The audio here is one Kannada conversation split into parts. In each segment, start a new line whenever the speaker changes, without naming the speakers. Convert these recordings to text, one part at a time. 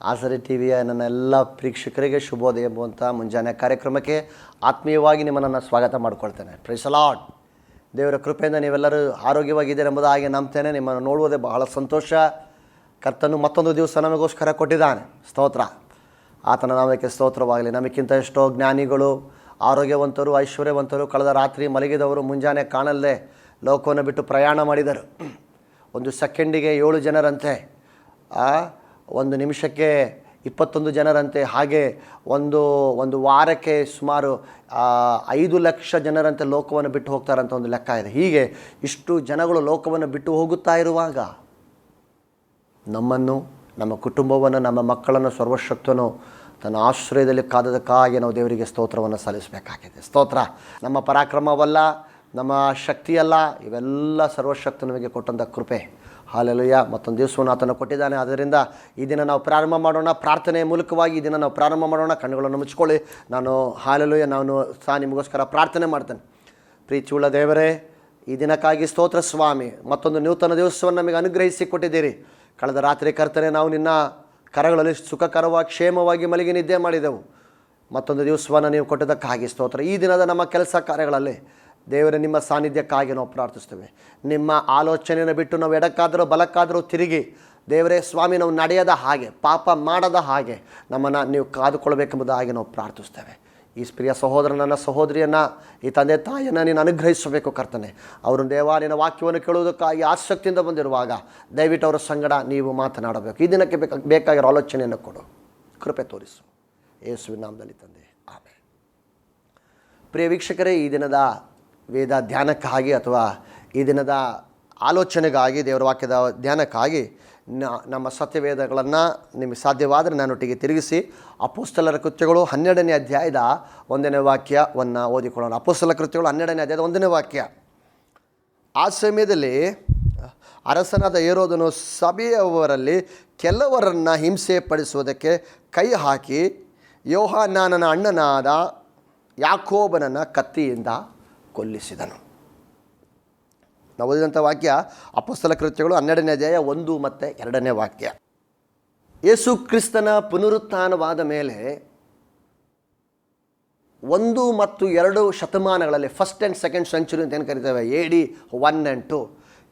ಆಸರೆ ಟಿ ವಿಯ ನನ್ನ ಎಲ್ಲ ಪ್ರೇಕ್ಷಕರಿಗೆ ಶುಭೋದಯ ಎಂಬುವಂಥ ಮುಂಜಾನೆ ಕಾರ್ಯಕ್ರಮಕ್ಕೆ ಆತ್ಮೀಯವಾಗಿ ನಿಮ್ಮನ್ನು ಸ್ವಾಗತ ಮಾಡ್ಕೊಳ್ತೇನೆ. Price the lord. ದೇವರ ಕೃಪೆಯಿಂದ ನೀವೆಲ್ಲರೂ ಆರೋಗ್ಯವಾಗಿದ್ದೀರಿ ಎಂಬುದಾಗಿ ನಂಬ್ತೇನೆ. ನಿಮ್ಮನ್ನು ನೋಡುವುದೇ ಬಹಳ ಸಂತೋಷ. ಕರ್ತನು ಮತ್ತೊಂದು ದಿವಸ ನಮಗೋಸ್ಕರ ಕೊಟ್ಟಿದ್ದಾನೆ. ಸ್ತೋತ್ರ. ಆತನ ನಾಮಕ್ಕೆ ಸ್ತೋತ್ರವಾಗಲಿ. ನಮಗಿಂತ ಎಷ್ಟೋ ಜ್ಞಾನಿಗಳು, ಆರೋಗ್ಯವಂತರು, ಐಶ್ವರ್ಯವಂತರು ಕಳೆದ ರಾತ್ರಿ ಮಲಗಿದವರು ಮುಂಜಾನೆ ಕಾಣಲ್ಲದೆ ಲೋಕವನ್ನು ಬಿಟ್ಟು ಪ್ರಯಾಣ ಮಾಡಿದರು. ಒಂದು ಸೆಕೆಂಡಿಗೆ 7 ಜನರಂತೆ, ಒಂದು ನಿಮಿಷಕ್ಕೆ 21 ಜನರಂತೆ, ಹಾಗೆ ಒಂದು ವಾರಕ್ಕೆ ಸುಮಾರು 5 ಲಕ್ಷ ಜನರಂತೆ ಲೋಕವನ್ನು ಬಿಟ್ಟು ಹೋಗ್ತಾರಂತ ಒಂದು ಲೆಕ್ಕ ಇದೆ. ಹೀಗೆ ಇಷ್ಟು ಜನಗಳು ಲೋಕವನ್ನು ಬಿಟ್ಟು ಹೋಗುತ್ತಾ ಇರುವಾಗ ನಮ್ಮನ್ನು, ನಮ್ಮ ಕುಟುಂಬವನ್ನು, ನಮ್ಮ ಮಕ್ಕಳನ್ನು ಸರ್ವಶಕ್ತನು ತನ್ನ ಆಶ್ರಯದಲ್ಲಿ ಕಾದದಕ್ಕಾಗಿ ನಾವು ದೇವರಿಗೆ ಸ್ತೋತ್ರವನ್ನು ಸಲ್ಲಿಸಬೇಕಾಗಿದೆ. ಸ್ತೋತ್ರ. ನಮ್ಮ ಪರಾಕ್ರಮವಲ್ಲ, ನಮ್ಮ ಶಕ್ತಿಯಲ್ಲ, ಇವೆಲ್ಲ ಸರ್ವಶಕ್ತ ನಮಗೆ ಕೊಟ್ಟಂಥ ಕೃಪೆ. ಹಾಲೆಲೂಯ. ಮತ್ತೊಂದು ದಿವಸವನ್ನು ಆತನು ಕೊಟ್ಟಿದ್ದಾನೆ. ಆದ್ದರಿಂದ ಈ ದಿನ ನಾವು ಪ್ರಾರಂಭ ಮಾಡೋಣ. ಪ್ರಾರ್ಥನೆಯ ಮೂಲಕವಾಗಿ ಈ ದಿನ ನಾವು ಪ್ರಾರಂಭ ಮಾಡೋಣ. ಕಣ್ಣುಗಳನ್ನು ಮುಚ್ಕೊಳ್ಳಿ. ನಾನು ಹಾಲೆಲೂಯ ನಿಮಗೋಸ್ಕರ ಪ್ರಾರ್ಥನೆ ಮಾಡ್ತೇನೆ. ಪ್ರೀತಿಯುಳ್ಳ ದೇವರೇ, ಈ ದಿನಕ್ಕಾಗಿ ಸ್ತೋತ್ರ ಸ್ವಾಮಿ. ಮತ್ತೊಂದು ನೂತನ ದಿವಸವನ್ನು ನಮಗೆ ಅನುಗ್ರಹಿಸಿ ಕೊಟ್ಟಿದ್ದೀರಿ. ಕಳೆದ ರಾತ್ರಿ ಕರ್ತನೆ ನಾವು ನಿನ್ನ ಕರಗಳಲ್ಲಿ ಸುಖಕರವಾಗಿ ಕ್ಷೇಮವಾಗಿ ಮಲಗಿ ನಿದ್ದೆ ಮಾಡಿದೆವು. ಮತ್ತೊಂದು ದಿವಸವನ್ನು ನೀವು ಕೊಟ್ಟದಕ್ಕಾಗಿ ಸ್ತೋತ್ರ. ಈ ದಿನದ ನಮ್ಮ ಕೆಲಸ ಕಾರ್ಯಗಳಲ್ಲಿ ದೇವರೇ ನಿಮ್ಮ ಸಾನ್ನಿಧ್ಯಕ್ಕಾಗಿ ನಾವು ಪ್ರಾರ್ಥಿಸ್ತೇವೆ. ನಿಮ್ಮ ಆಲೋಚನೆಯನ್ನು ಬಿಟ್ಟು ನಾವು ಎಡಕ್ಕಾದರೂ ಬಲಕ್ಕಾದರೂ ತಿರುಗಿ ದೇವರೇ ಸ್ವಾಮಿ ನಾವು ನಡೆಯದ ಹಾಗೆ, ಪಾಪ ಮಾಡದ ಹಾಗೆ ನಮ್ಮನ್ನು ನೀವು ಕಾದುಕೊಳ್ಬೇಕೆಂಬುದಾಗಿ ನಾವು ಪ್ರಾರ್ಥಿಸ್ತೇವೆ. ಈ ಪ್ರಿಯ ಸಹೋದರನನ್ನು, ಸಹೋದರಿಯನ್ನು, ಈ ತಂದೆ ತಾಯಿಯನ್ನು ನೀನು ಅನುಗ್ರಹಿಸಬೇಕು ಕರ್ತನೆ. ಅವರು ದೇವಾಲಯನ ವಾಕ್ಯವನ್ನು ಕೇಳುವುದಕ್ಕಾಗಿ ಆಸಕ್ತಿಯಿಂದ ಬಂದಿರುವಾಗ ದಯವಿಟ್ಟು ಅವರ ಸಂಗಡ ನೀವು ಮಾತನಾಡಬೇಕು. ಈ ದಿನಕ್ಕೆ ಬೇಕಾಗಿರೋ ಆಲೋಚನೆಯನ್ನು ಕೊಡು, ಕೃಪೆ ತೋರಿಸು. ಯೇಸುವಿನ ನಾಮದಲ್ಲಿ ತಂದೆ, ಆಮೆನ್. ಪ್ರಿಯ ವೀಕ್ಷಕರೇ, ಈ ದಿನದ ವೇದ ಧ್ಯಾನಕ್ಕಾಗಿ ಅಥವಾ ಈ ದಿನದ ಆಲೋಚನೆಗಾಗಿ, ದೇವರ ವಾಕ್ಯದ ಧ್ಯಾನಕ್ಕಾಗಿ ನಮ್ಮ ಸತ್ಯವೇದಗಳನ್ನು ನಿಮಗೆ ಸಾಧ್ಯವಾದರೆ ನನ್ನೊಟ್ಟಿಗೆ ತಿರುಗಿಸಿ ಅಪೊಸ್ತಲರ ಕೃತ್ಯಗಳು 12ನೇ ಅಧ್ಯಾಯದ 1ನೇ ವಾಕ್ಯವನ್ನು ಓದಿಕೊಳ್ಳೋಣ. ಅಪೊಸ್ತಲ ಕೃತ್ಯಗಳು 12ನೇ ಅಧ್ಯಾಯದ 1ನೇ ವಾಕ್ಯ. ಆ ಸಮಯದಲ್ಲಿ ಅರಸನಾದ ಹೇರೋದನು ಸಭೆಯವರಲ್ಲಿ ಕೆಲವರನ್ನು ಹಿಂಸೆ ಪಡಿಸುವುದಕ್ಕೆ ಕೈ ಹಾಕಿ ಯೋಹಾನನ ಅಣ್ಣನಾದ ಯಾಕೋಬನನ್ನು ಕತ್ತಿಯಿಂದ ಕೊಲ್ಲಿಸಿದನು. ನಾವು ಓದಿದಂಥ ವಾಕ್ಯ ಅಪೊಸ್ತಲ ಕೃತ್ಯಗಳು 12ನೇ ಅಧ್ಯಾಯ 1 ಮತ್ತು 2ನೇ ವಾಕ್ಯ. ಯೇಸು ಕ್ರಿಸ್ತನ ಪುನರುತ್ಥಾನವಾದ ಮೇಲೆ 1 ಮತ್ತು 2 ಶತಮಾನಗಳಲ್ಲಿ, ಫಸ್ಟ್ ಆ್ಯಂಡ್ ಸೆಕೆಂಡ್ ಸೆಂಚುರಿ ಅಂತ ಏನು ಕರಿತೇವೆ, AD 1 and 2,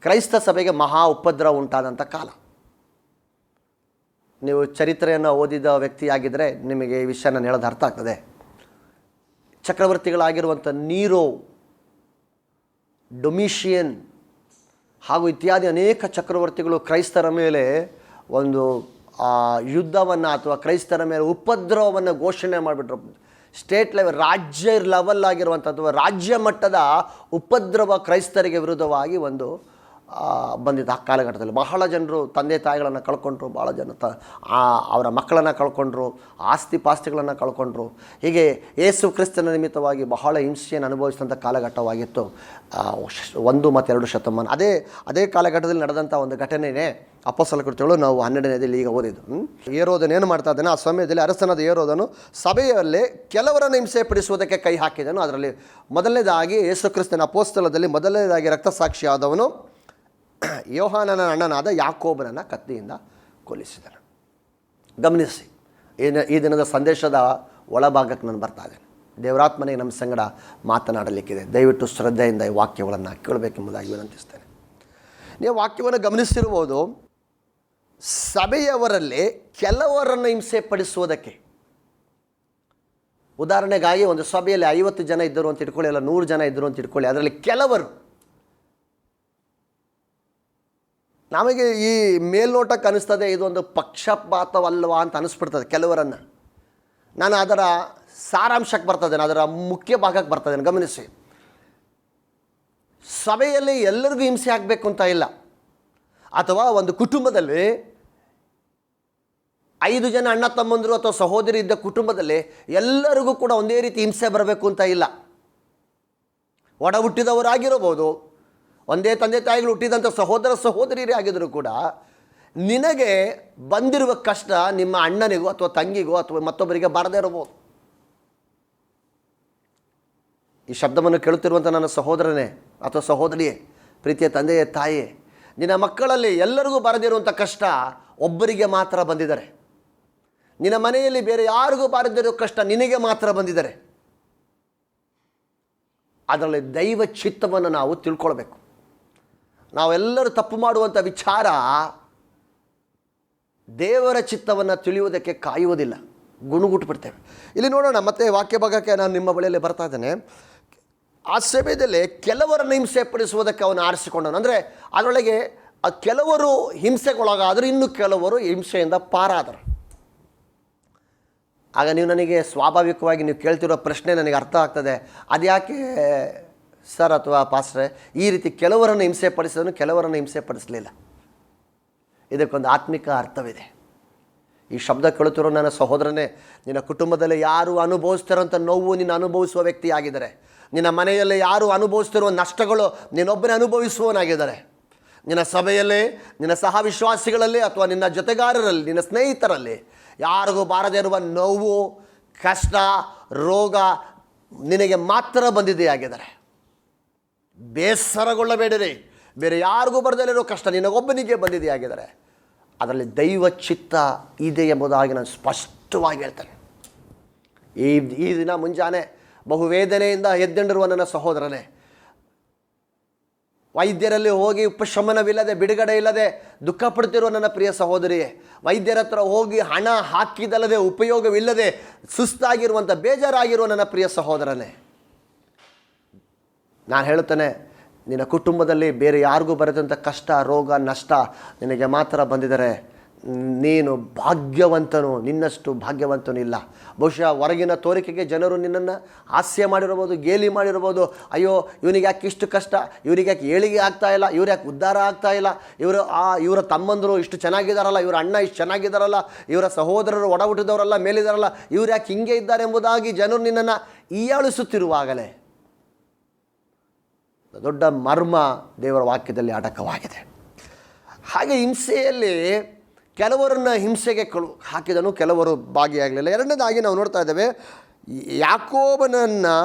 ಕ್ರೈಸ್ತ ಸಭೆಗೆ ಮಹಾ ಉಪದ್ರವ ಉಂಟಾದಂಥ ಕಾಲ. ನೀವು ಚರಿತ್ರೆಯನ್ನು ಓದಿದ ವ್ಯಕ್ತಿಯಾಗಿದ್ದರೆ ನಿಮಗೆ ಈ ವಿಷಯ ನಾನು ಹೇಳೋದು ಅರ್ಥ ಆಗ್ತದೆ. ಚಕ್ರವರ್ತಿಗಳಾಗಿರುವಂಥ ನೀರೋ, ಡೊಮಿಷಿಯನ್ ಹಾಗೂ ಇತ್ಯಾದಿ ಅನೇಕ ಚಕ್ರವರ್ತಿಗಳು ಕ್ರೈಸ್ತರ ಮೇಲೆ ಒಂದು ಯುದ್ಧವನ್ನು ಅಥವಾ ಕ್ರೈಸ್ತರ ಮೇಲೆ ಉಪದ್ರವವನ್ನು ಘೋಷಣೆ ಮಾಡಿಬಿಟ್ರು. ಸ್ಟೇಟ್ ಲೆವೆಲ್, ರಾಜ್ಯ ಲೆವೆಲ್ ಆಗಿರುವಂಥ ಅಥವಾ ರಾಜ್ಯ ಮಟ್ಟದ ಉಪದ್ರವ ಕ್ರೈಸ್ತರಿಗೆ ವಿರುದ್ಧವಾಗಿ ಒಂದು ಬಂದಿದ್ದು. ಆ ಕಾಲಘಟ್ಟದಲ್ಲಿ ಬಹಳ ಜನರು ತಂದೆ ತಾಯಿಗಳನ್ನು ಕಳ್ಕೊಂಡ್ರು, ಭಾಳ ಜನ ಅವರ ಮಕ್ಕಳನ್ನು ಕಳ್ಕೊಂಡ್ರು, ಆಸ್ತಿ ಪಾಸ್ತಿಗಳನ್ನು ಕಳ್ಕೊಂಡ್ರು. ಹೀಗೆ ಯೇಸು ಕ್ರಿಸ್ತನ ನಿಮಿತ್ತವಾಗಿ ಬಹಳ ಹಿಂಸೆಯನ್ನು ಅನುಭವಿಸಿದಂಥ ಕಾಲಘಟ್ಟವಾಗಿತ್ತು 1 ಮತ್ತು 2 ಶತಮಾನ. ಅದೇ ಕಾಲಘಟ್ಟದಲ್ಲಿ ನಡೆದಂಥ ಒಂದು ಘಟನೆಯೇ ಅಪೊಸ್ತಲ ಕೃತ್ಯಗಳು ನಾವು 12ನೇದಲ್ಲಿ ಈಗ ಓದಿದ್ದು. ಹೇರೋದನು ಏನು ಮಾಡ್ತಾ ಇದ್ದಾನೆ, ಆ ಸಮಯದಲ್ಲಿ ಅರಸನಾದ ಹೇರೋದನು ಸಭೆಯಲ್ಲಿ ಕೆಲವರನ್ನು ಹಿಂಸೆ ಪಡಿಸುವುದಕ್ಕೆ ಕೈ ಹಾಕಿದನು. ಅದರಲ್ಲಿ ಮೊದಲನೇದಾಗಿ ಯೇಸು ಕ್ರಿಸ್ತನ ಅಪೊಸ್ತಲದಲ್ಲಿ ಮೊದಲನೇದಾಗಿ ರಕ್ತಸಾಕ್ಷಿ ಆದವನು ಯೋಹಾನನ ಅಣ್ಣನಾದ ಯಾಕೋಬನನ್ನು ಕತ್ತಿಯಿಂದ ಕೊಲ್ಲಿಸಿದನು. ಗಮನಿಸಿ, ಈ ದಿನದ ಸಂದೇಶದ ಒಳಭಾಗಕ್ಕೆ ನಾನು ಬರ್ತಾ ಇದ್ದೇನೆ. ದೇವರಾತ್ಮನಿಗೆ ನಮ್ಮ ಸಂಗಡ ಮಾತನಾಡಲಿಕ್ಕಿದೆ. ದಯವಿಟ್ಟು ಶ್ರದ್ಧೆಯಿಂದ ಈ ವಾಕ್ಯಗಳನ್ನು ಕೇಳಬೇಕೆಂಬುದಾಗಿ ವಿನಂತಿಸ್ತೇನೆ. ನೀವು ವಾಕ್ಯವನ್ನು ಗಮನಿಸಿರ್ಬೋದು. ಸಭೆಯವರಲ್ಲಿ ಕೆಲವರನ್ನು ಹಿಂಸೆ ಪಡಿಸುವುದಕ್ಕೆ, ಉದಾಹರಣೆಗಾಗಿ ಒಂದು ಸಭೆಯಲ್ಲಿ 50 ಜನ ಇದ್ದರು ಅಂತ ಇಟ್ಕೊಳ್ಳಿ, ಅಲ್ಲ 100 ಜನ ಇದ್ದರು ಅಂತ ಇಟ್ಕೊಳ್ಳಿ. ಅದರಲ್ಲಿ ಕೆಲವರು, ನಮಗೆ ಈ ಮೇಲ್ನೋಟಕ್ಕೆ ಅನಿಸ್ತದೆ ಇದೊಂದು ಪಕ್ಷಪಾತವಲ್ವಾ ಅಂತ ಅನಿಸ್ಬಿಡ್ತದೆ ಕೆಲವರನ್ನು. ನಾನು ಅದರ ಸಾರಾಂಶಕ್ಕೆ ಬರ್ತದೇನೆ, ಅದರ ಮುಖ್ಯ ಭಾಗಕ್ಕೆ ಬರ್ತದೇನೆ. ಗಮನಿಸಿ, ಸಭೆಯಲ್ಲಿ ಎಲ್ಲರಿಗೂ ಹಿಂಸೆ ಆಗಬೇಕು ಅಂತ ಇಲ್ಲ, ಅಥವಾ ಒಂದು ಕುಟುಂಬದಲ್ಲಿ 5 ಜನ ಅಣ್ಣ ತಮ್ಮಂದರು ಅಥವಾ ಸಹೋದರಿ ಇದ್ದ ಕುಟುಂಬದಲ್ಲಿ ಎಲ್ಲರಿಗೂ ಕೂಡ ಒಂದೇ ರೀತಿ ಹಿಂಸೆ ಬರಬೇಕು ಅಂತ ಇಲ್ಲ. ಒಡ ಹುಟ್ಟಿದವರಾಗಿರಬಹುದು, ಒಂದೇ ತಂದೆ ತಾಯಿಗಳು ಹುಟ್ಟಿದಂಥ ಸಹೋದರ ಸಹೋದರಿಯರೇ ಆಗಿದ್ದರೂ ಕೂಡ ನಿನಗೆ ಬಂದಿರುವ ಕಷ್ಟ ನಿಮ್ಮ ಅಣ್ಣನಿಗೂ ಅಥವಾ ತಂಗಿಗೂ ಅಥವಾ ಮತ್ತೊಬ್ಬರಿಗೆ ಬಾರದೇ ಇರಬಹುದು. ಈ ಶಬ್ದವನ್ನು ಕೇಳುತ್ತಿರುವಂಥ ನನ್ನ ಸಹೋದರನೇ ಅಥವಾ ಸಹೋದರಿಯೇ, ಪ್ರೀತಿಯ ತಂದೆಯೇ, ತಾಯಿಯೇ, ನಿನ್ನ ಮಕ್ಕಳಲ್ಲಿ ಎಲ್ಲರಿಗೂ ಬರದಿರುವಂಥ ಕಷ್ಟ ಒಬ್ಬರಿಗೆ ಮಾತ್ರ ಬಂದಿದ್ದಾರೆ. ನಿನ್ನ ಮನೆಯಲ್ಲಿ ಬೇರೆ ಯಾರಿಗೂ ಬಾರದಿರೋ ಕಷ್ಟ ನಿನಗೆ ಮಾತ್ರ ಬಂದಿದ್ದಾರೆ. ಅದರಲ್ಲಿ ದೈವ ಚಿತ್ತವನ್ನು ನಾವು ತಿಳ್ಕೊಳ್ಬೇಕು. ನಾವೆಲ್ಲರೂ ತಪ್ಪು ಮಾಡುವಂಥ ವಿಚಾರ ದೇವರ ಚಿತ್ತವನ್ನು ತಿಳಿಯುವುದಕ್ಕೆ ಕಾಯುವುದಿಲ್ಲ, ಗುಣಗುಟ್ಟು ಬಿಡ್ತೇವೆ. ಇಲ್ಲಿ ನೋಡೋಣ, ಮತ್ತೆ ವಾಕ್ಯ ಭಾಗಕ್ಕೆ ನಾನು ನಿಮ್ಮ ಬಳಿಯಲ್ಲಿ ಬರ್ತಾ ಇದ್ದೇನೆ. ಆ ಸಮಯದಲ್ಲಿ ಕೆಲವರನ್ನು ಹಿಂಸೆ ಪಡಿಸುವುದಕ್ಕೆ ಅವನು ಆರಿಸಿಕೊಂಡನು. ಅಂದರೆ ಅದರೊಳಗೆ ಕೆಲವರು ಹಿಂಸೆಗೊಳಗಾದರೂ ಇನ್ನು ಕೆಲವರು ಹಿಂಸೆಯಿಂದ ಪಾರಾದರು. ಆಗ ನೀವು ನನಗೆ ಸ್ವಾಭಾವಿಕವಾಗಿ ನೀವು ಕೇಳ್ತಿರೋ ಪ್ರಶ್ನೆ ನನಗೆ ಅರ್ಥ ಆಗ್ತದೆ, ಅದ್ಯಾಕೆ ಸರ್ ಅಥವಾ ಪಾಸ್ಟ್ರೆ ಈ ರೀತಿ ಕೆಲವರನ್ನು ಹಿಂಸೆ ಪಡಿಸಿದನು, ಕೆಲವರನ್ನು ಹಿಂಸೆ ಪಡಿಸಲಿಲ್ಲ? ಇದಕ್ಕೊಂದು ಆತ್ಮಿಕ ಅರ್ಥವಿದೆ. ಈ ಶಬ್ದ ಕೇಳುತ್ತಿರೋ ನನ್ನ ಸಹೋದರನೇ, ನಿನ್ನ ಕುಟುಂಬದಲ್ಲಿ ಯಾರು ಅನುಭವಿಸ್ತಿರೋಂಥ ನೋವು ನೀನು ಅನುಭವಿಸುವ ವ್ಯಕ್ತಿಯಾಗಿದ್ದಾರೆ. ನಿನ್ನ ಮನೆಯಲ್ಲಿ ಯಾರು ಅನುಭವಿಸ್ತಿರುವ ನಷ್ಟಗಳು ನೀನೊಬ್ಬನೇ ಅನುಭವಿಸುವವನಾಗಿದ್ದಾರೆ. ನಿನ್ನ ಸಭೆಯಲ್ಲಿ, ನಿನ್ನ ಸಹ ವಿಶ್ವಾಸಿಗಳಲ್ಲಿ ಅಥವಾ ನಿನ್ನ ಜೊತೆಗಾರರಲ್ಲಿ, ನಿನ್ನ ಸ್ನೇಹಿತರಲ್ಲಿ ಯಾರಿಗೂ ಬಾರದೇ ಇರುವ ನೋವು, ಕಷ್ಟ, ರೋಗ ನಿನಗೆ ಮಾತ್ರ ಬಂದಿದೆಯಾಗಿದ್ದಾರೆ. ಬೇಸರಗೊಳ್ಳಬೇಡಿರಿ. ಬೇರೆ ಯಾರಿಗೂ ಬರದಲ್ಲಿರೋ ಕಷ್ಟ ನಿನಗೊಬ್ಬನಿಗೆ ಬಂದಿದೆಯಾಗಿದ್ದಾರೆ. ಅದರಲ್ಲಿ ದೈವ ಚಿತ್ತ ಇದೆ ಎಂಬುದಾಗಿ ನಾನು ಸ್ಪಷ್ಟವಾಗಿ ಹೇಳ್ತೇನೆ. ಈ ದಿನ ಮುಂಜಾನೆ ಬಹುವೇದನೆಯಿಂದ ಎದ್ದೆಂಡಿರುವ ನನ್ನ ಸಹೋದರನೇ, ವೈದ್ಯರಲ್ಲಿ ಹೋಗಿ ಉಪಶಮನವಿಲ್ಲದೆ, ಬಿಡುಗಡೆ ಇಲ್ಲದೆ ದುಃಖ ಪಡ್ತಿರೋ ನನ್ನ ಪ್ರಿಯ ಸಹೋದರಿಯೇ, ವೈದ್ಯರ ಹತ್ರ ಹೋಗಿ ಹಣ ಹಾಕಿದಲ್ಲದೆ ಉಪಯೋಗವಿಲ್ಲದೆ ಸುಸ್ತಾಗಿರುವಂಥ, ಬೇಜಾರಾಗಿರುವ ನನ್ನ ಪ್ರಿಯ ಸಹೋದರನೇ, ನಾನು ಹೇಳುತ್ತೇನೆ, ನಿನ್ನ ಕುಟುಂಬದಲ್ಲಿ ಬೇರೆ ಯಾರಿಗೂ ಬರದಂಥ ಕಷ್ಟ, ರೋಗ, ನಷ್ಟ ನಿನಗೆ ಮಾತ್ರ ಬಂದಿದ್ದಾರೆ. ನೀನು ಭಾಗ್ಯವಂತನು, ನಿನ್ನಷ್ಟು ಭಾಗ್ಯವಂತನು ಇಲ್ಲ. ಬಹುಶಃ ಹೊರಗಿನ ತೋರಿಕೆಗೆ ಜನರು ನಿನ್ನನ್ನು ಹಾಸ್ಯ ಮಾಡಿರ್ಬೋದು, ಗೇಲಿ ಮಾಡಿರ್ಬೋದು. ಅಯ್ಯೋ, ಇವನಿಗೆ ಯಾಕೆ ಇಷ್ಟು ಕಷ್ಟ, ಇವನಿಗೆ ಯಾಕೆ ಏಳಿಗೆ ಆಗ್ತಾ ಇಲ್ಲ, ಇವ್ರು ಯಾಕೆ ಉದ್ಧಾರ ಆಗ್ತಾ ಇಲ್ಲ, ಇವರ ತಮ್ಮಂದರು ಇಷ್ಟು ಚೆನ್ನಾಗಿದ್ದಾರಲ್ಲ, ಇವರ ಅಣ್ಣ ಇಷ್ಟು ಚೆನ್ನಾಗಿದ್ದಾರಲ್ಲ, ಇವರ ಸಹೋದರರು ಒಡ ಹುಟ್ಟಿದವರೆಲ್ಲ ಮೇಲಿದ್ದಾರಲ್ಲ, ಇವ್ರು ಯಾಕೆ ಹಿಂಗೆ ಇದ್ದಾರೆ ಎಂಬುದಾಗಿ ಜನರು ನಿನ್ನನ್ನು ಹೀಯಾಳಿಸುತ್ತಿರುವಾಗಲೇ ದೊಡ್ಡ ಮರ್ಮ ದೇವರ ವಾಕ್ಯದಲ್ಲಿ ಅಡಕವಾಗಿದೆ. ಹಾಗೆ ಹಿಂಸೆಯಲ್ಲಿ ಕೆಲವರನ್ನು ಹಿಂಸೆಗೆ ಹಾಕಿದನು, ಕೆಲವರು ಭಾಗಿಯಾಗಲಿಲ್ಲ. ಎರಡನೇದಾಗಿ ನಾವು ನೋಡ್ತಾ ಇದ್ದೇವೆ, ಯಾಕೋಬನನ್ನು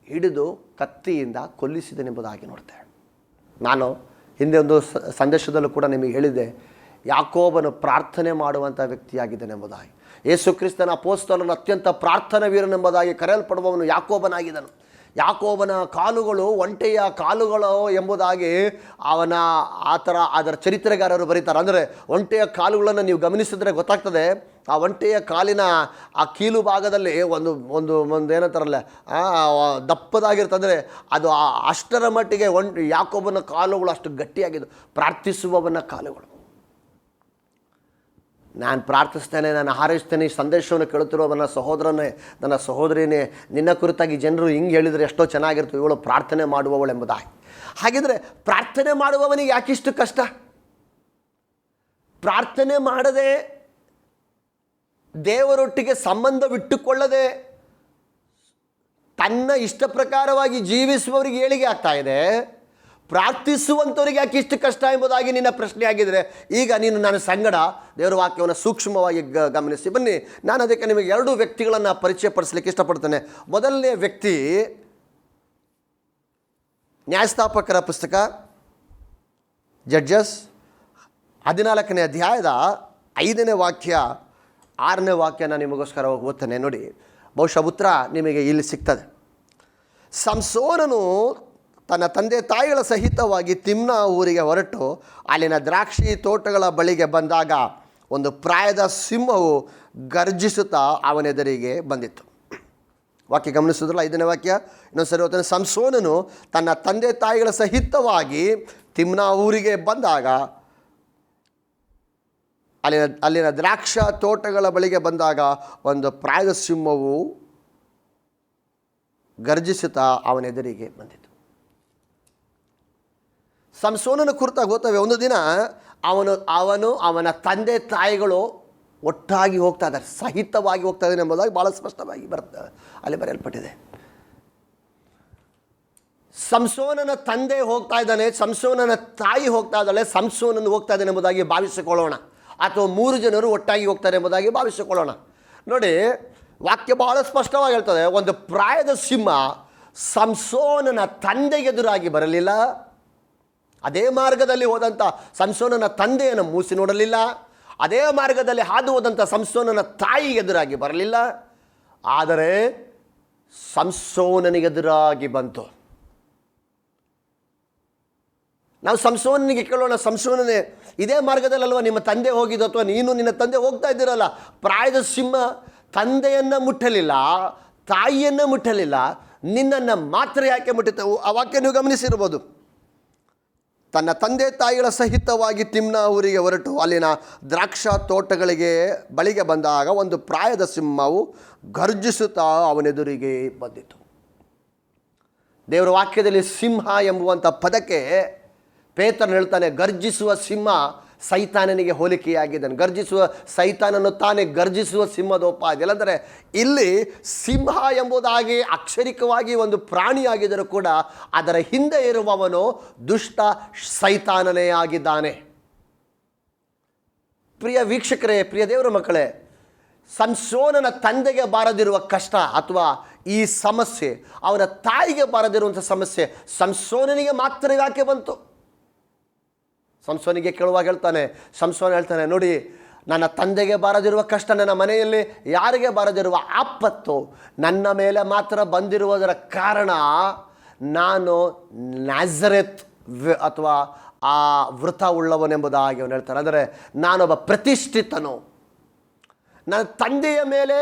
ಹಿಡಿದು ಕತ್ತಿಯಿಂದ ಕೊಲ್ಲಿಸಿದನೆಂಬುದಾಗಿ ನೋಡ್ತೇವೆ. ನಾನು ಹಿಂದೆ ಒಂದು ಸಂದೇಶದಲ್ಲೂ ಕೂಡ ನಿಮಗೆ ಹೇಳಿದ್ದೆ, ಯಾಕೋಬನು ಪ್ರಾರ್ಥನೆ ಮಾಡುವಂಥ ವ್ಯಕ್ತಿಯಾಗಿದ್ದನೆಂಬುದಾಗಿ. ಯೇಸು ಕ್ರಿಸ್ತನ ಅಪೊಸ್ತಲನ ಅತ್ಯಂತ ಪ್ರಾರ್ಥನಾ ವೀರನೆಂಬುದಾಗಿ ಕರೆಯಲ್ಪಡುವವನು ಯಾಕೋಬನಾಗಿದ್ದನು. ಯಾಕೋಬನ ಕಾಲುಗಳು ಒಂಟೆಯ ಕಾಲುಗಳು ಎಂಬುದಾಗಿ ಅದರ ಚರಿತ್ರೆಗಾರರು ಬರೀತಾರೆ. ಅಂದರೆ ಒಂಟೆಯ ಕಾಲುಗಳನ್ನು ನೀವು ಗಮನಿಸಿದ್ರೆ ಗೊತ್ತಾಗ್ತದೆ, ಆ ಒಂಟೆಯ ಕಾಲಿನ ಆ ಕೀಲು ಭಾಗದಲ್ಲಿ ಒಂದು ಏನಂತಾರಲ್ಲ, ದಪ್ಪದಾಗಿರ್ತಂದರೆ ಅದು ಅಷ್ಟರ ಮಟ್ಟಿಗೆ ಯಾಕೋಬನ ಕಾಲುಗಳು ಅಷ್ಟು ಗಟ್ಟಿಯಾಗಿದ್ದು, ಪ್ರಾರ್ಥಿಸುವವನ ಕಾಲುಗಳು. ನಾನು ಪ್ರಾರ್ಥಿಸ್ತೇನೆ, ನಾನು ಹಾರೈಸ್ತೇನೆ. ಈ ಸಂದೇಶವನ್ನು ಕೇಳುತ್ತಿರುವ ನನ್ನ ಸಹೋದರನೇ, ನನ್ನ ಸಹೋದರಿನೇ, ನಿನ್ನ ಕುರಿತಾಗಿ ಜನರು ಹಿಂಗೆ ಹೇಳಿದರೆ ಎಷ್ಟೋ ಚೆನ್ನಾಗಿರ್ತವೆ, ಇವಳು ಪ್ರಾರ್ಥನೆ ಮಾಡುವವಳೆಂಬುದಾಗಿ. ಹಾಗಿದ್ರೆ ಪ್ರಾರ್ಥನೆ ಮಾಡುವವನಿಗೆ ಯಾಕಿಷ್ಟು ಕಷ್ಟ? ಪ್ರಾರ್ಥನೆ ಮಾಡದೆ, ದೇವರೊಟ್ಟಿಗೆ ಸಂಬಂಧವಿಟ್ಟುಕೊಳ್ಳದೆ, ತನ್ನ ಇಷ್ಟ ಪ್ರಕಾರವಾಗಿ ಜೀವಿಸುವವರಿಗೆ ಏಳಿಗೆ ಆಗ್ತಾ ಇದೆ. ಪ್ರಾರ್ಥಿಸುವಂಥವ್ರಿಗೆ ಯಾಕೆ ಇಷ್ಟು ಕಷ್ಟ ಎಂಬುದಾಗಿ ನಿನ್ನ ಪ್ರಶ್ನೆ ಆಗಿದರೆ, ಈಗ ನೀನು ನನ್ನ ಸಂಗಡ ದೇವರ ವಾಕ್ಯವನ್ನು ಸೂಕ್ಷ್ಮವಾಗಿ ಗಮನಿಸಿ ಬನ್ನಿ. ನಾನು ಅದಕ್ಕೆ ನಿಮಗೆ 2 ವ್ಯಕ್ತಿಗಳನ್ನು ಪರಿಚಯಪಡಿಸಲಿಕ್ಕೆ ಇಷ್ಟಪಡ್ತೇನೆ. ಮೊದಲನೇ ವ್ಯಕ್ತಿ ನ್ಯಾಯಸ್ಥಾಪಕರ ಪುಸ್ತಕ, ಜಡ್ಜಸ್ 14ನೇ ಅಧ್ಯಾಯದ 5ನೇ ವಾಕ್ಯ 6ನೇ ವಾಕ್ಯ ನಾನು ನಿಮಗೋಸ್ಕರ ಓದ್ತೇನೆ. ನೋಡಿ, ಬಹುಶಃ ಉತ್ತರ ನಿಮಗೆ ಇಲ್ಲಿ ಸಿಗ್ತದೆ. ಸಂಸೋನನು ತನ್ನ ತಂದೆ ತಾಯಿಗಳ ಸಹಿತವಾಗಿ ತಿಮ್ನಾ ಊರಿಗೆ ಹೊರಟು ಅಲ್ಲಿನ ದ್ರಾಕ್ಷಿ ತೋಟಗಳ ಬಳಿಗೆ ಬಂದಾಗ ಒಂದು ಪ್ರಾಯದ ಸಿಂಹವು ಗರ್ಜಿಸುತ್ತಾ ಅವನೆದುರಿಗೆ ಬಂದಿತ್ತು. ವಾಕ್ಯ ಗಮನಿಸಿದ್ರಲ್ಲ, 5ನೇ ವಾಕ್ಯ ಇನ್ನೊಂದು ಸರಿ ಓದ್ತಾನೆ. ಸಂಸೋನನು ತನ್ನ ತಂದೆ ತಾಯಿಗಳ ಸಹಿತವಾಗಿ ತಿಮ್ನಾ ಊರಿಗೆ ಬಂದಾಗ ಅಲ್ಲಿನ ದ್ರಾಕ್ಷ ತೋಟಗಳ ಬಳಿಗೆ ಬಂದಾಗ ಒಂದು ಪ್ರಾಯದ ಸಿಂಹವು ಗರ್ಜಿಸುತ್ತಾ ಅವನೆದುರಿಗೆ ಬಂದಿತ್ತು. ಸಂಸೋನನ ಕುರಿತಾಗಿ ಓದ್ತೇವೆ. ಒಂದು ದಿನ ಅವನ ತಂದೆ ತಾಯಿಗಳು ಒಟ್ಟಾಗಿ ಹೋಗ್ತಾ ಇದ್ದಾರೆ, ಸಹಿತವಾಗಿ ಹೋಗ್ತಾ ಇದ್ದಾನೆ ಎಂಬುದಾಗಿ ಭಾಳ ಸ್ಪಷ್ಟವಾಗಿ ಅಲ್ಲಿ ಬರೆಯಲ್ಪಟ್ಟಿದೆ. ಸಂಸೋನನ ತಂದೆ ಹೋಗ್ತಾ ಇದ್ದಾನೆ, ಸಂಸೋನನ ತಾಯಿ ಹೋಗ್ತಾ ಇದ್ದಾಳೆ, ಸಂಸೋನನ್ನು ಹೋಗ್ತಾ ಇದ್ದಾನೆ ಎಂಬುದಾಗಿ ಭಾವಿಸಿಕೊಳ್ಳೋಣ, ಅಥವಾ 3 ಜನರು ಒಟ್ಟಾಗಿ ಹೋಗ್ತಾರೆ ಎಂಬುದಾಗಿ ಭಾವಿಸಿಕೊಳ್ಳೋಣ. ನೋಡಿ, ವಾಕ್ಯ ಬಹಳ ಸ್ಪಷ್ಟವಾಗಿ ಹೇಳ್ತದೆ, ಒಂದು ಪ್ರಾಯದ ಸಿಂಹ ಸಂಸೋನನ ತಂದೆಗೆ ಎದುರಾಗಿ ಬರಲಿಲ್ಲ. ಅದೇ ಮಾರ್ಗದಲ್ಲಿ ಹೋದಂಥ ಸಂಸೋನನ ತಂದೆಯನ್ನು ಮೂಸಿ ನೋಡಲಿಲ್ಲ. ಅದೇ ಮಾರ್ಗದಲ್ಲಿ ಹಾದು ಹೋದಂಥ ಸಂಸೋನನ ತಾಯಿ ಎದುರಾಗಿ ಬರಲಿಲ್ಲ, ಆದರೆ ಸಂಸೋನನಿಗೆದುರಾಗಿ ಬಂತು. ನಾವು ಸಂಸೋನನಿಗೆ ಕೇಳೋಣ, ಸಂಸೋನನೇ ಇದೇ ಮಾರ್ಗದಲ್ಲಲ್ವ ನಿಮ್ಮ ತಂದೆ ಹೋಗಿದ್ದು, ಅಥವಾ ನೀನು ನಿನ್ನ ತಂದೆ ಹೋಗ್ತಾ ಇದ್ದೀರಲ್ಲ? ಪ್ರಾಯದ ಸಿಂಹ ತಂದೆಯನ್ನು ಮುಟ್ಟಲಿಲ್ಲ, ತಾಯಿಯನ್ನು ಮುಟ್ಟಲಿಲ್ಲ, ನಿನ್ನನ್ನು ಮಾತ್ರ ಯಾಕೆ ಮುಟ್ಟಿತು? ಆ ವಾಕ್ಯ ನೀವು ಗಮನಿಸಿರ್ಬೋದು. ತನ್ನ ತಂದೆ ತಾಯಿಗಳ ಸಹಿತವಾಗಿ ತಿಮ್ನಾ ಊರಿಗೆ ಹೊರಟು ಅಲ್ಲಿನ ದ್ರಾಕ್ಷಾ ತೋಟಗಳಿಗೆ ಬಳಿಗೆ ಬಂದಾಗ ಒಂದು ಪ್ರಾಯದ ಸಿಂಹವು ಗರ್ಜಿಸುತ್ತಾ ಅವನೆದುರಿಗೆ ಬಂದಿತು. ದೇವರ ವಾಕ್ಯದಲ್ಲಿ ಸಿಂಹ ಎಂಬುವಂಥ ಪದಕ್ಕೆ ಪೇತ್ರನು ಹೇಳ್ತಾನೆ, ಗರ್ಜಿಸುವ ಸಿಂಹ ಸೈತಾನನಿಗೆ ಹೋಲಿಕೆಯಾಗಿದ್ದಾನೆ. ಗರ್ಜಿಸುವ ಸೈತಾನನು ತಾನೇ ಗರ್ಜಿಸುವ ಸಿಂಹದೋಪಾದಿ. ಅಂದರೆ ಇಲ್ಲಿ ಸಿಂಹ ಎಂಬುದಾಗಿ ಅಕ್ಷರಿಕವಾಗಿ ಒಂದು ಪ್ರಾಣಿಯಾಗಿದ್ದರೂ ಕೂಡ ಅದರ ಹಿಂದೆ ಇರುವವನು ದುಷ್ಟ ಸೈತಾನನೇ ಆಗಿದ್ದಾನೆ. ಪ್ರಿಯ ವೀಕ್ಷಕರೇ, ಪ್ರಿಯ ದೇವರ ಮಕ್ಕಳೇ, ಸಂಸೋನನ ತಂದೆಗೆ ಬಾರದಿರುವ ಕಷ್ಟ ಅಥವಾ ಈ ಸಮಸ್ಯೆ ಅವನ ತಾಯಿಗೆ ಬಾರದಿರುವಂಥ ಸಮಸ್ಯೆ ಸಂಸೋನನಿಗೆ ಮಾತ್ರ ಯಾಕೆ ಬಂತು? ಸಂಸೋನಿಗೆ ಕೇಳುವಾಗ ಹೇಳ್ತಾನೆ, ಸಂಸೋನ ಹೇಳ್ತಾನೆ, ನೋಡಿ, ನನ್ನ ತಂದೆಗೆ ಬಾರದಿರುವ ಕಷ್ಟ ನನ್ನ ಮನೆಯಲ್ಲಿ ಯಾರಿಗೆ ಬಾರದಿರುವ ಆಪತ್ತು ನನ್ನ ಮೇಲೆ ಮಾತ್ರ ಬಂದಿರುವುದರ ಕಾರಣ ನಾನು ನ್ಯಾಜರೆತ್ ಅಥವಾ ಆ ವೃತ ಉಳ್ಳವನೆಂಬುದಾಗಿ ಅವನು ಹೇಳ್ತಾನೆ. ಅಂದರೆ ನಾನೊಬ್ಬ ಪ್ರತಿಷ್ಠಿತನು. ನನ್ನ ತಂದೆಯ ಮೇಲೆ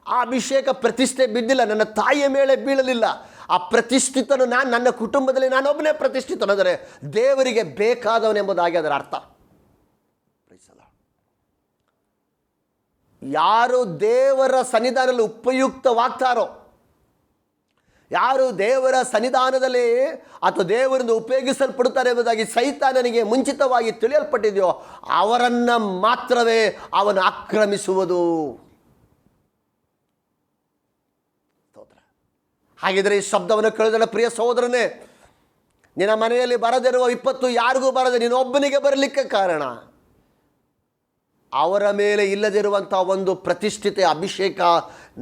ಆ ಅಭಿಷೇಕ ಪ್ರತಿಷ್ಠೆ ಬಿದ್ದಿಲ್ಲ, ನನ್ನ ತಾಯಿಯ ಮೇಲೆ ಬೀಳಲಿಲ್ಲ. ಆ ಪ್ರತಿಷ್ಠಿತನು ನಾನು, ನನ್ನ ಕುಟುಂಬದಲ್ಲಿ ನಾನೊಬ್ಬನೇ ಪ್ರತಿಷ್ಠಿತನು, ಅಂದರೆ ದೇವರಿಗೆ ಬೇಕಾದವನೆಂಬುದಾಗಿ ಅದರ ಅರ್ಥ. ಯಾರು ದೇವರ ಸನ್ನಿಧಾನದಲ್ಲಿ ಉಪಯುಕ್ತವಾಗ್ತಾರೋ, ಯಾರು ದೇವರ ಸನ್ನಿಧಾನದಲ್ಲಿ ಅಥವಾ ದೇವರಿಂದ ಉಪಯೋಗಿಸಲ್ಪಡುತ್ತಾರೆ ಎಂಬುದಾಗಿ ಸೈತಾನನಿಗೆ ಮುಂಚಿತವಾಗಿ ತಿಳಿಯಲ್ಪಟ್ಟಿದೆಯೋ ಅವರನ್ನು ಮಾತ್ರವೇ ಅವನು ಆಕ್ರಮಿಸುವುದು. ಹಾಗಿದ್ರೆ ಈ ಶಬ್ದವನ್ನು ಕೇಳಿದ ಪ್ರಿಯ ಸಹೋದರನೇ, ನಿನ್ನ ಮನೆಯಲ್ಲಿ ಬರದಿರುವ ವಿಪತ್ತು ಯಾರಿಗೂ ಬರದೆ ನೀನೊಬ್ಬನಿಗೆ ಬರಲಿಕ್ಕೆ ಕಾರಣ ಅವರ ಮೇಲೆ ಇಲ್ಲದಿರುವಂಥ ಒಂದು ಪ್ರತಿಷ್ಠಿತ ಅಭಿಷೇಕ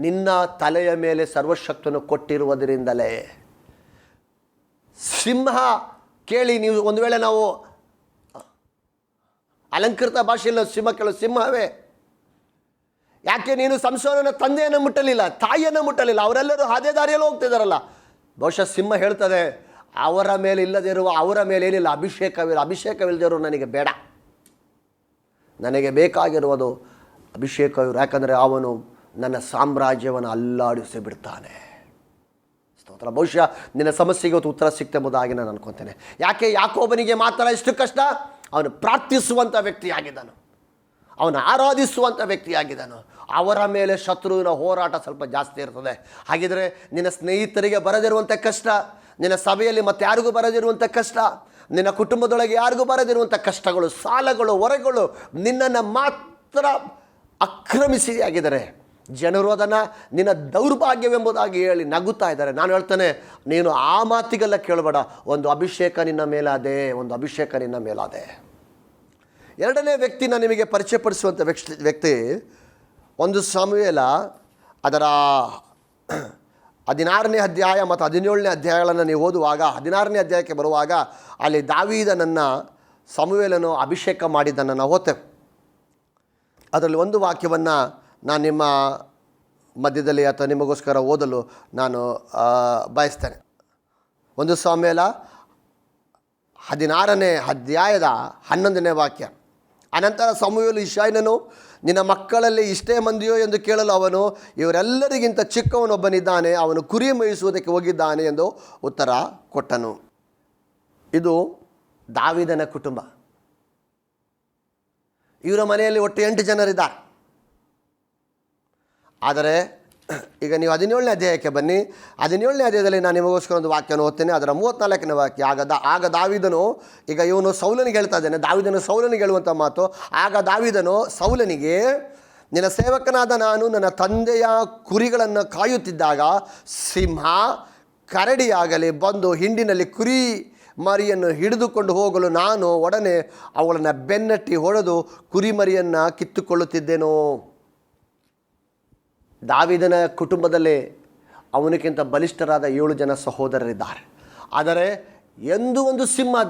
ನಿನ್ನ ತಲೆಯ ಮೇಲೆ ಸರ್ವಶಕ್ತನು ಕೊಟ್ಟಿರುವುದರಿಂದಲೇ. ಸಿಂಹ ಕೇಳಿ, ನೀವು ಒಂದು ವೇಳೆ ನಾವು ಅಲಂಕೃತ ಭಾಷೆಯಲ್ಲಿ ಸಿಂಹ ಕೇಳೋ ಸಿಂಹವೇ, ಯಾಕೆ ನೀನು ಸಂಸೋನನ ತಂದೆಯನ್ನು ಮುಟ್ಟಲಿಲ್ಲ, ತಾಯಿಯನ್ನು ಮುಟ್ಟಲಿಲ್ಲ, ಅವರೆಲ್ಲರೂ ಅದೇ ದಾರಿಯಲ್ಲಿ ಹೋಗ್ತಿದ್ದಾರಲ್ಲ? ಬಹುಶಃ ಸಿಂಹ ಹೇಳ್ತದೆ, ಅವರ ಮೇಲೆ ಇಲ್ಲದಿರುವ, ಅವರ ಮೇಲೆ ಏನಿಲ್ಲ, ಅಭಿಷೇಕವಿಲ್ಲದಿರೋ ನನಗೆ ಬೇಡ, ನನಗೆ ಬೇಕಾಗಿರುವುದು ಅಭಿಷೇಕವಿರು. ಯಾಕಂದರೆ ಅವನು ನನ್ನ ಸಾಮ್ರಾಜ್ಯವನ್ನು ಅಲ್ಲಾಡಿಸಿ ಬಿಡ್ತಾನೆ. ಸ್ತೋತ್ರ. ಬಹುಶಃ ನಿನ್ನ ಸಮಸ್ಯೆಗೆ ಇವತ್ತು ಉತ್ತರ ಸಿಕ್ತೆಂಬುದಾಗಿ ನಾನು ಅನ್ಕೊತೇನೆ. ಯಾಕೆ ಯಾಕೋಬನಿಗೆ ಮಾತ್ರ ಇಷ್ಟು ಕಷ್ಟ? ಅವನು ಪ್ರಾರ್ಥಿಸುವಂಥ ವ್ಯಕ್ತಿಯಾಗಿದ್ದನು, ಅವನು ಆರಾಧಿಸುವಂಥ ವ್ಯಕ್ತಿಯಾಗಿದ್ದನು. ಅವರ ಮೇಲೆ ಶತ್ರುವಿನ ಹೋರಾಟ ಸ್ವಲ್ಪ ಜಾಸ್ತಿ ಇರ್ತದೆ. ಹಾಗಿದ್ರೆ ನಿನ್ನ ಸ್ನೇಹಿತರಿಗೆ ಬರದಿರುವಂಥ ಕಷ್ಟ, ನಿನ್ನ ಸಭೆಯಲ್ಲಿ ಮತ್ತೆ ಯಾರಿಗೂ ಬರದಿರುವಂಥ ಕಷ್ಟ, ನಿನ್ನ ಕುಟುಂಬದೊಳಗೆ ಯಾರಿಗೂ ಬರದಿರುವಂಥ ಕಷ್ಟಗಳು, ಸಾಲಗಳು, ಹೊರೆಗಳು ನಿನ್ನನ್ನು ಮಾತ್ರ ಆಕ್ರಮಿಸಿಯಾಗಿದ್ದಾರೆ. ಜನರು ಅದನ್ನು ನಿನ್ನ ದೌರ್ಭಾಗ್ಯವೆಂಬುದಾಗಿ ಹೇಳಿ ನಗುತ್ತಾ ಇದ್ದಾರೆ. ನಾನು ಹೇಳ್ತೇನೆ, ನೀನು ಆ ಮಾತಿಗೆಲ್ಲ ಕೇಳಬೇಡ. ಒಂದು ಅಭಿಷೇಕ ನಿನ್ನ ಮೇಲಾದೆ, ಒಂದು ಅಭಿಷೇಕ ನಿನ್ನ ಮೇಲಾದೆ. ಎರಡನೇ ವ್ಯಕ್ತಿ ನಾನು ನಿಮಗೆ ಪರಿಚಯಪಡಿಸುವಂಥ ವ್ಯಕ್ತಿ 1 ಸಮುವೇಲ ಅದರ 16ನೇ ಅಧ್ಯಾಯ ಮತ್ತು 17ನೇ ಅಧ್ಯಾಯಗಳನ್ನು ನೀವು ಓದುವಾಗ 16ನೇ ಅಧ್ಯಾಯಕ್ಕೆ ಬರುವಾಗ ಅಲ್ಲಿ ದಾವೀದನನ್ನು ಸಮುವೇಲನು ಅಭಿಷೇಕ ಮಾಡಿದ್ದನ್ನು ನಾವು ಓದ್ತೇವೆ. ಅದರಲ್ಲಿ ಒಂದು ವಾಕ್ಯವನ್ನು ನಾನು ನಿಮ್ಮ ಮಧ್ಯದಲ್ಲಿ ಅಥವಾ ನಿಮಗೋಸ್ಕರ ಓದಲು ನಾನು ಬಯಸ್ತೇನೆ. 1 ಸಮುವೇಲ 16ನೇ ಅಧ್ಯಾಯದ 11ನೇ ವಾಕ್ಯ. ಅನಂತರ ಸಮುವೇಲನು ಇಷಯನನು, ನಿನ್ನ ಮಕ್ಕಳಲ್ಲಿ ಇಷ್ಟೇ ಮಂದಿಯೋ ಎಂದು ಕೇಳಲು ಅವನು, ಇವರೆಲ್ಲರಿಗಿಂತ ಚಿಕ್ಕವನೊಬ್ಬನಿದ್ದಾನೆ, ಅವನು ಕುರಿ ಮೇಯಿಸುವುದಕ್ಕೆ ಹೋಗಿದ್ದಾನೆ ಎಂದು ಉತ್ತರ ಕೊಟ್ಟನು. ಇದು ದಾವೀದನ ಕುಟುಂಬ. ಇವರ ಮನೆಯಲ್ಲಿ ಒಟ್ಟು 8 ಜನರಿದ್ದಾರೆ. ಆದರೆ ಈಗ ನೀವು 17ನೇ ಅಧ್ಯಾಯಕ್ಕೆ ಬನ್ನಿ. 17ನೇ ಅಧ್ಯಾಯದಲ್ಲಿ ನಾನು ನಿಮಗೋಸ್ಕರ ಒಂದು ವಾಕ್ಯವನ್ನು ಓದ್ತೇನೆ. ಅದರ 34ನೇ ವಾಕ್ಯ. ಆಗ ದಾವೀದನು, ಈಗ ಇವನು ಸೌಲನಿಗೆ ಹೇಳ್ತಾ ಇದ್ದಾನೆ, ದಾವೀದನು ಸೌಲನಿಗೆ ಹೇಳುವಂಥ ಮಾತು. ಆಗ ದಾವೀದನು ಸೌಲನಿಗೆ, ನಿನ್ನ ಸೇವಕನಾದ ನಾನು ನನ್ನ ತಂದೆಯ ಕುರಿಗಳನ್ನು ಕಾಯುತ್ತಿದ್ದಾಗ ಸಿಂಹ ಕರಡಿಯಾಗಲಿ ಬಂದು ಹಿಂಡಿನಲ್ಲಿ ಕುರಿ ಮರಿಯನ್ನು ಹಿಡಿದುಕೊಂಡು ಹೋಗಲು ನಾನು ಒಡನೆ ಅವುಗಳನ್ನು ಬೆನ್ನಟ್ಟಿ ಹೊಡೆದು ಕುರಿಮರಿಯನ್ನು ಕಿತ್ತುಕೊಳ್ಳುತ್ತಿದ್ದೇನೋ. ದಾವೀದನ ಕುಟುಂಬದಲ್ಲಿ ಅವನಿಗಿಂತ ಬಲಿಷ್ಠರಾದ 7 ಜನ ಸಹೋದರರಿದ್ದಾರೆ. ಆದರೆ ಎಂದೂ ಒಂದು ಸಿಂಹ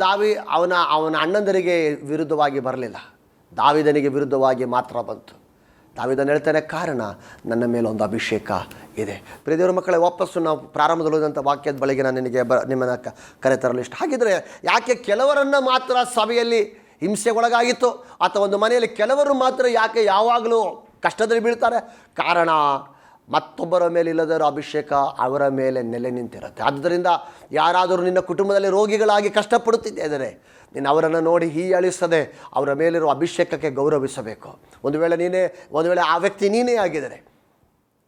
ಅವನ ಅಣ್ಣಂದರಿಗೆ ವಿರುದ್ಧವಾಗಿ ಬರಲಿಲ್ಲ. ದಾವೀದನಿಗೆ ವಿರುದ್ಧವಾಗಿ ಮಾತ್ರ ಬಂತು. ದಾವೀದನು ಹೇಳ್ತಾನೆ, ಕಾರಣ ನನ್ನ ಮೇಲೆ ಒಂದು ಅಭಿಷೇಕ ಇದೆ. ಪ್ರಿಯ ದೇವರ ಮಕ್ಕಳೇ, ವಾಪಸ್ಸು ನಾವು ಪ್ರಾರಂಭದಲ್ಲಿ ಓದಿದಂಥ ವಾಕ್ಯದ ಬಳಿಗೆ ನಾನು ನಿಮ್ಮನ್ನು ಕರೆತರಲು ಇಷ್ಟ. ಹಾಗಿದ್ರೆ ಯಾಕೆ ಕೆಲವರನ್ನು ಮಾತ್ರ ಸಭೆಯಲ್ಲಿ ಹಿಂಸೆಗೊಳಗಾಗಿತ್ತು, ಅಥವಾ ಒಂದು ಮನೆಯಲ್ಲಿ ಕೆಲವರು ಮಾತ್ರ ಯಾಕೆ ಯಾವಾಗಲೂ ಕಷ್ಟದಲ್ಲಿ ಬೀಳ್ತಾರೆ? ಕಾರಣ ಮತ್ತೊಬ್ಬರ ಮೇಲೆ ಇಲ್ಲದರ ಅಭಿಷೇಕ ಅವರ ಮೇಲೆ ನೆಲೆ ನಿಂತಿರುತ್ತೆ. ಆದ್ದರಿಂದ ಯಾರಾದರೂ ನಿನ್ನ ಕುಟುಂಬದಲ್ಲಿ ರೋಗಿಗಳಾಗಿ ಕಷ್ಟಪಡುತ್ತಿದ್ದರೆ ನೀನು ಅವರನ್ನು ನೋಡಿ ಹೀಯಾಳಿಸದೆ ಅವರ ಮೇಲಿರುವ ಅಭಿಷೇಕಕ್ಕೆ ಗೌರವಿಸಬೇಕು. ಒಂದು ವೇಳೆ ಆ ವ್ಯಕ್ತಿ ನೀನೇ ಆಗಿದ್ದರೆ,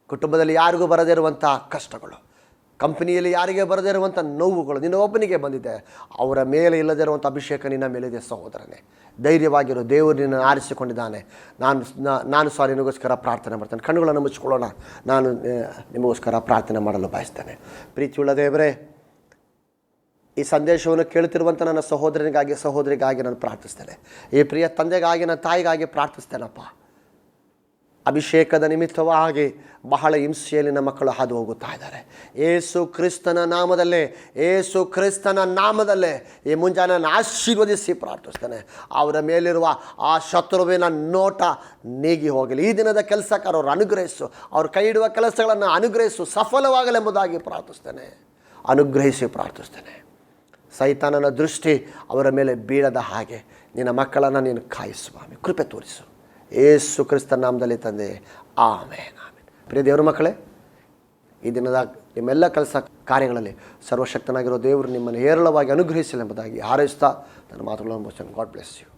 ಕುಟುಂಬದಲ್ಲಿ ಯಾರಿಗೂ ಬರದೇ ಇರುವಂಥ ಕಷ್ಟಗಳು, ಕಂಪನಿಯಲ್ಲಿ ಯಾರಿಗೆ ಬರದೇ ಇರುವಂಥ ನೋವುಗಳು ನಿನ್ನ ಒಬ್ಬನಿಗೆ ಬಂದಿದೆ, ಅವರ ಮೇಲೆ ಇಲ್ಲದೇ ಇರುವಂಥ ಅಭಿಷೇಕ ನಿನ್ನ ಮೇಲಿದೆ ಸಹೋದರನೇ. ಧೈರ್ಯವಾಗಿರು, ದೇವರು ನಿನ್ನನ್ನು ಆರಿಸಿಕೊಂಡಿದ್ದಾನೆ. ನಾನು ನಿನಗೋಸ್ಕರ ಪ್ರಾರ್ಥನೆ ಮಾಡ್ತೇನೆ. ಕಣ್ಣುಗಳನ್ನು ಮುಚ್ಕೊಳ್ಳೋಣ. ನಾನು ನಿಮಗೋಸ್ಕರ ಪ್ರಾರ್ಥನೆ ಮಾಡಲು ಬಯಸ್ತೇನೆ. ಪ್ರೀತಿಯುಳ್ಳ ದೇವರೇ, ಈ ಸಂದೇಶವನ್ನು ಕೇಳುತ್ತಿರುವಂಥ ನನ್ನ ಸಹೋದರಿಗಾಗಿ ನಾನು ಪ್ರಾರ್ಥಿಸ್ತೇನೆ. ಈ ಪ್ರಿಯ ತಂದೆಗಾಗಿ, ನನ್ನ ತಾಯಿಗಾಗಿ ಪ್ರಾರ್ಥಿಸ್ತೇನಪ್ಪ. ಅಭಿಷೇಕದ ನಿಮಿತ್ತವಾಗಿ ಬಹಳ ಹಿಂಸೆಯಲ್ಲಿ ನಮ್ಮ ಮಕ್ಕಳು ಹಾದು ಹೋಗುತ್ತಾ ಇದ್ದಾರೆ. ಯೇಸು ಕ್ರಿಸ್ತನ ನಾಮದಲ್ಲೇ ಈ ಮುಂಜಾನೆ ನಾನು ಆಶೀರ್ವದಿಸಿ ಪ್ರಾರ್ಥಿಸ್ತೇನೆ. ಅವರ ಮೇಲಿರುವ ಆ ಶತ್ರುವಿನ ನೋಟ ನೀಗಿ ಹೋಗಲಿ. ಈ ದಿನದ ಕೆಲಸಕ್ಕೆ ಅವರು ಅನುಗ್ರಹಿಸು, ಅವ್ರ ಕೈ ಇಡುವ ಕೆಲಸಗಳನ್ನು ಅನುಗ್ರಹಿಸು, ಸಫಲವಾಗಲೆಂಬುದಾಗಿ ಪ್ರಾರ್ಥಿಸ್ತೇನೆ. ಅನುಗ್ರಹಿಸಿ ಪ್ರಾರ್ಥಿಸ್ತೇನೆ. ಸೈತಾನನ ದೃಷ್ಟಿ ಅವರ ಮೇಲೆ ಬೀಳದ ಹಾಗೆ ನಿನ್ನ ಮಕ್ಕಳನ್ನು ನೀನು ಕಾಯಿಸುವ ಕೃಪೆ ತೋರಿಸು. ಯೇಸು ಕ್ರಿಸ್ತನ ನಾಮದಲ್ಲಿ ತಂದೆ, ಆಮೇನ್ ಆಮೇನ್. ಪ್ರಿಯ ದೇವರ ಮಕ್ಕಳೇ, ಈ ದಿನದ ನಿಮ್ಮೆಲ್ಲ ಕೆಲಸ ಕಾರ್ಯಗಳಲ್ಲಿ ಸರ್ವಶಕ್ತನಾಗಿರೋ ದೇವರು ನಿಮ್ಮನ್ನು ಹೇರಳವಾಗಿ ಅನುಗ್ರಹಿಸಲೆಂಬುದಾಗಿ ಹಾರೈಸ್ತಾ ನನ್ನ ಮಾತುಗಳನ್ನು ಮುಗಿಸ್ತೇನೆ. God bless you.